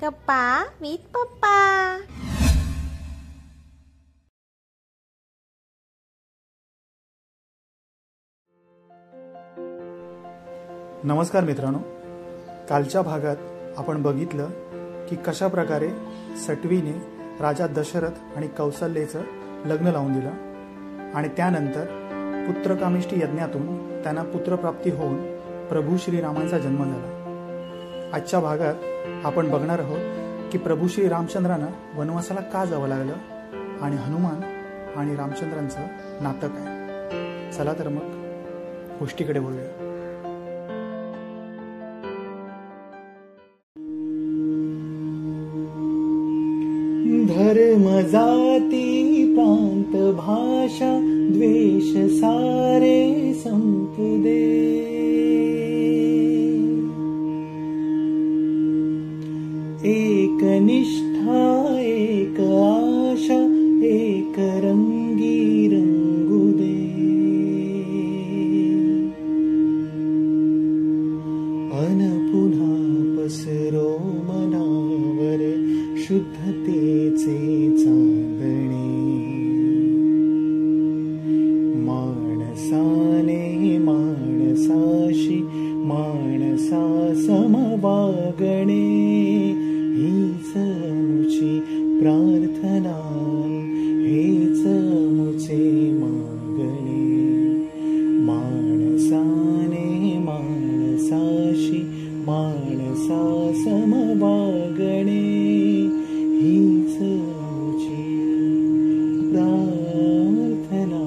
गप्पा विथ पप्पा. नमस्कार मित्रांनो, कालच्या भागात आपण बघितलं की कशा प्रकारे सटवीने राजा दशरथ आणि कौसल्येचं लग्न लावून दिलं आणि त्यानंतर पुत्रकामिष्ठी यज्ञातून त्यांना पुत्रप्राप्ती होऊन प्रभू श्रीरामांचा जन्म झाला. आजच्या भागात आपण बघणार आहोत की प्रभू श्री रामचंद्रांना वनवासाला का जावं लागलं आणि हनुमान आणि रामचंद्रांचं नातं काय. चला तर मग गोष्टीकडे वळूया. धर्म जाती प्रांत भाषा द्वेष सारे संपुदे. एक निष्ठा एक आशा एक रंगी रंगुदे. अन पुन्हा पसरो मनावर शुद्धतेचे चांदणे. माणसाने माणसाशी माणसा समवागणे. हीच मुची प्रार्थना हेच मुचे मागणे. माणसाने माणसाशी माणसा समवागणे. हीच मुची प्रार्थना.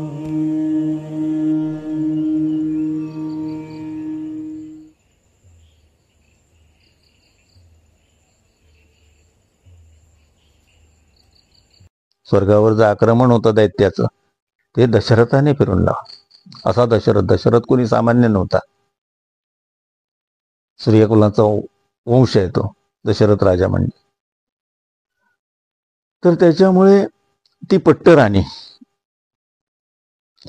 स्वर्गावर जे आक्रमण होतं दैत्याचं ते दशरथाने फिरून लावलं. असा दशरथ कोणी सामान्य नव्हता. सूर्यकुलाचा वंश आहे तो दशरथ राजा म्हणजे. तर त्याच्यामुळे ती पट्ट राणी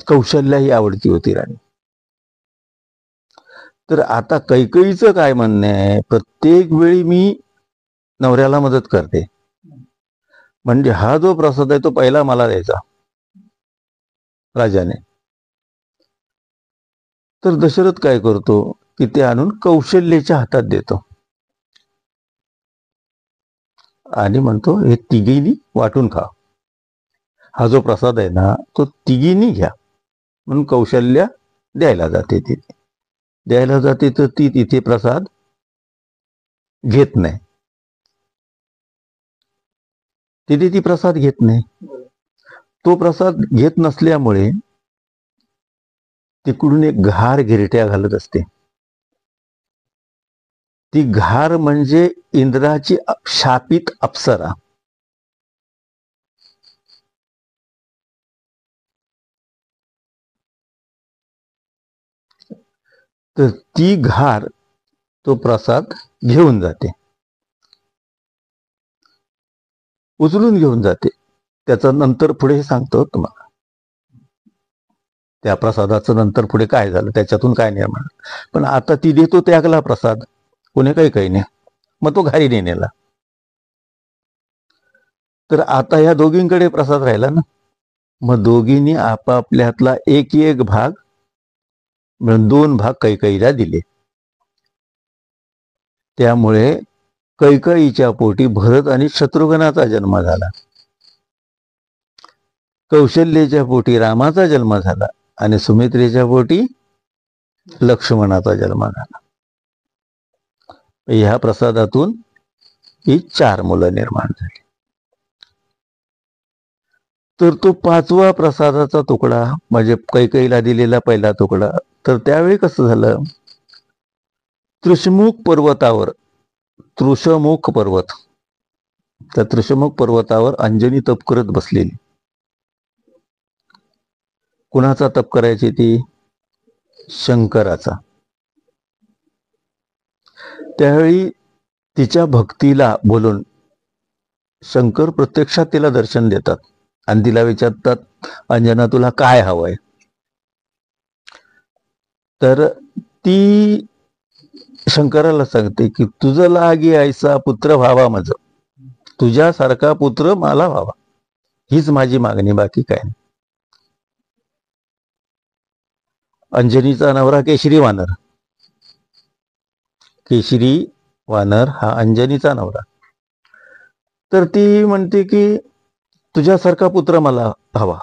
कौशल्या ही आवडती होती राणी. तर आता कैकेयीचं काय म्हणणं आहे, प्रत्येक वेळी मी नवऱ्याला मदत करते म्हणजे हा जो प्रसाद आहे तो पहिला मला द्यायचा राजाने. तर दशरथ काय करतो की ते आणून कौशल्याच्या हातात देतो आणि म्हणतो हे तिघींनी वाटून खा. हा जो प्रसाद आहे ना तो तिघींनी घ्या म्हणून कौशल्या द्यायला जाते. तर ती तिथे प्रसाद घेत नाही. तिथे ती प्रसाद घेत नाही. तो प्रसाद घेत नसल्यामुळे तिकडून एक घार गिरट्या घालत असते. ती घार म्हणजे इंद्राची शापित अप्सरा. तर ती घार तो प्रसाद घेऊन जाते, उचलून घेऊन जाते. त्याचं नंतर पुढे सांगतो तुम्हाला. त्या प्रसादाचं नंतर पुढे काय झालं, त्याच्यातून काय निर्माण. पण आता ती देतो त्यागला प्रसाद कोणी काही नाही, मग तो घारीने नेला. तर आता ह्या दोघींकडे प्रसाद राहिला ना, मग दोघींनी आपापल्यातला एक भाग मिळून 2 भाग कैकेयीला दिले. त्यामुळे कैकेयीच्या पोटी भरत आणि शत्रुघ्नाचा जन्म झाला. कौशल्याच्या पोटी रामाचा जन्म झाला आणि सुमित्रेच्या पोटी लक्ष्मणाचा जन्म झाला. ह्या प्रसादातून ही 4 मुलं निर्माण झाली. तर तो 5वा प्रसादाचा तुकडा म्हणजे कैकेयीला दिलेला पहिला तुकडा. तर त्यावेळी कसं झालं, तृषमुख पर्वत, त्या तृषमुख पर्वतावर अंजनी तप करत बसलेली. कुणाचा तप करायची ती? शंकराचा. त्यावेळी तिच्या भक्तीला बोलून शंकर प्रत्यक्षात तिला दर्शन देतात आणि तिला विचारतात, अंजना तुला काय हवंय? तर ती शंकराला सांगते की तुझं लागी ऐसा पुत्र व्हावा माझं. तुझ्यासारखा पुत्र मला व्हावा, हीच माझी मागणी, बाकी काय नाही. अंजनीचा नवरा केशरी वानर. केशरी वानर हा अंजनीचा नवरा. तर ती म्हणते की तुझ्यासारखा पुत्र मला हवा.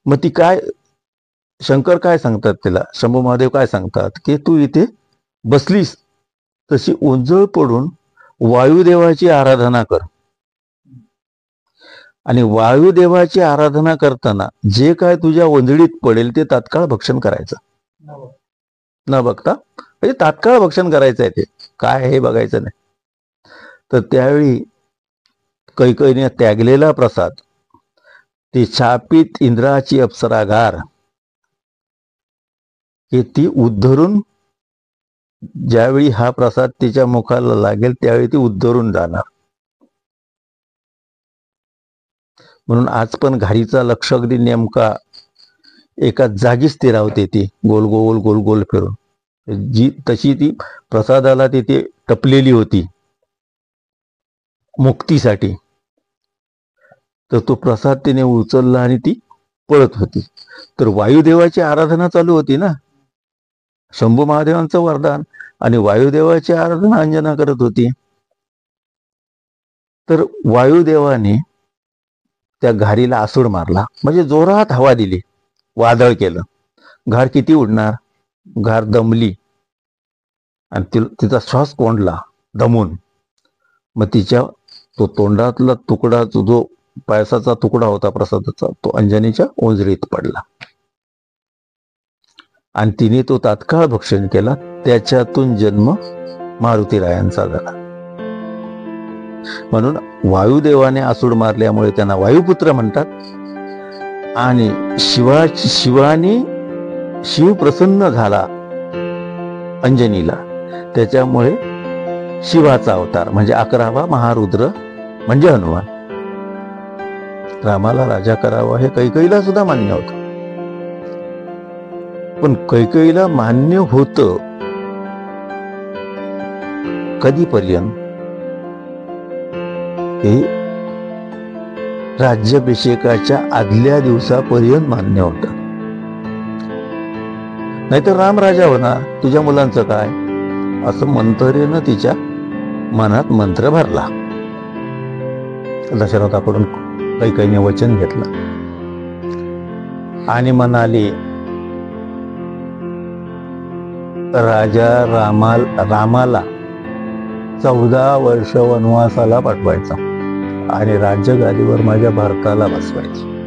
मग ती काय, शंकर काय सांगतात तिला, शंभू महादेव काय सांगतात की तू इथे बसलीस तशी ओंजळ पडून वायुदेवाची आराधना कर. आणि वायुदेवाची आराधना करताना जे काय तुझ्या ओंजळीत पडेल ते तात्काळ भक्षण करायचं, न बघता. म्हणजे तात्काळ भक्षण करायचं आहे, ते काय हे बघायचं नाही. तर त्यावेळी कैकेयीने त्यागलेला प्रसाद, ती छापित इंद्राची अप्सरागार, हे ती उद्धरून ज्यावेळी हा प्रसाद तिच्या मुखाला लागेल त्यावेळी ती उद्धरून जाणार. म्हणून आज पण घारीचा लक्ष अगदी नेमका एका जागी स्थिरावते, ती गोल गोल गोल गोल फिरून. जी तशी ती प्रसादाला तिथे टपलेली होती मुक्तीसाठी. तर तो प्रसाद तिने उचलला आणि ती पळत होती. तर वायुदेवाची आराधना चालू होती ना, शंभू महादेवांचं वरदान, आणि वायुदेवाची आराधना अंजना करत होती. तर वायुदेवाने त्या घारीला आसूड मारला, म्हणजे जोरात हवा दिली, वादळ केलं. घार किती उडणार, घार दमली आणि तिचा श्वास कोंडला दमून. मग तिच्या तो तोंडातला तुकडा, जो पायसाचा तुकडा होता प्रसादाचा, तो अंजनीच्या ओंजळीत पडला आणि तिने तो तात्काळ भक्षण केला. त्याच्यातून जन्म मारुतीरायांचा झाला. म्हणून वायुदेवाने आसूड मारल्यामुळे त्यांना वायुपुत्र म्हणतात. आणि शिवाने शिव प्रसन्न झाला अंजनीला, त्याच्यामुळे शिवाचा अवतार म्हणजे 11वा महारुद्र म्हणजे हनुमान. रामाला राजा करावा हे कैकेयीला सुद्धा मान्य होतं. पण कैकेयीला मान्य होतं कधीपर्यंत, हे राज्याभिषेकाच्या आदल्या दिवसापर्यंत मान्य होतं. नाहीतर राम राजा होणार, तुझ्या मुलांचं काय, असं मंथरेनं तिच्या मनात मंत्र भरला. दशरथाकडून कैकेयीने वचन घेतलं आणि म्हणाली, राजा रामाला 14 वर्ष वनवासाला पाठवायचा आणि राज्यगादीवर माझ्या भरताला बसवायचं.